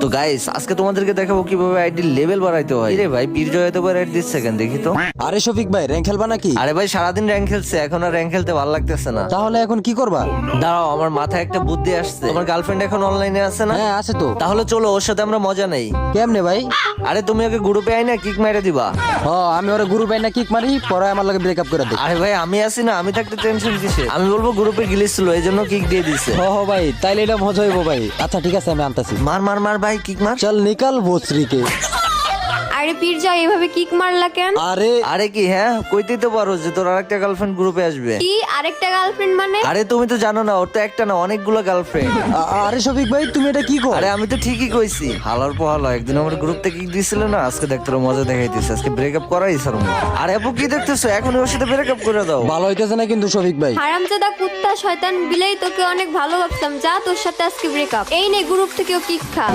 তো গাইস আজকে তোমাদেরকে দেখাবো কিভাবে আইডি লেভেল বাড়াইতে হয়। রে ভাই বীরজয় এত বার এট দিচ্ছে কেন দেখি তো। আরে শফিক ভাই র্যাঙ্ক খেলবা নাকি? আরে ভাই সারাদিন র্যাঙ্ক খেলছে, এখন আর র্যাঙ্ক খেলতে ভালো লাগতেছে না। তাহলে এখন কি করবা? দাঁড়াও, আমার মাথায় একটা বুদ্ধি আসছে। আমার গার্লফ্রেন্ড এখন অনলাইনে আছে না? হ্যাঁ আছে তো। তাহলে চলো ওর সাথে আমরা মজা নেই। কেমনে ভাই? আরে তুমি ওকে গ্রুপে আই না কিক মেরে দিবা। ও আমি ওরে গুরু ভাই না কিক মারি, পরে আমার লগে ব্রেকআপ করে দেই। আরে ভাই আমি আছি না, আমি থাকতে টেনশন কিসে? আমি বলবো গ্রুপে গিলিস ছিল এই জন্য কিক দিয়ে দিছে। ও ভাই তাইলে এটা মজা হইব ভাই। আচ্ছা ঠিক আছে আমি আনতাছি। মার মার মার ভাই কিক মার। চল নিকাল ভোসরিকে। আরে পীরজা এভাবে কিক মারলা কেন? আরে আরে কি হ্যাঁ কইতেই তো পারো যে তোর আরেকটা গার্লফ্রেন্ড গ্রুপে আসবে। কি আরেকটা গার্লফ্রেন্ড মানে? আরে তুমি তো জানো না, ওর তো একটা না অনেকগুলো গার্লফ্রেন্ড। আরে শফিক ভাই তুমি এটা কি কর? আরে আমি তো ঠিকই কইছি। হালার পোহালা একদিন আমার গ্রুপ থেকে কিক দিছিল না, আজকে দেখ তোর মজা দেখাইতেছে। আজকে ব্রেকআপ করাই স্যার। আরে আপু কি দেখতেছো? এখন ওর সাথে ব্রেকআপ করে দাও। ভালো হইতেছে না কিন্তু শফিক ভাই। হারামজাদা কুত্তা শয়তান বিলাই, তোকে অনেক ভালো ভাবতাম। যা তোর সাথে আজকে ব্রেকআপ। এই নে গ্রুপ থেকেও কিক খা।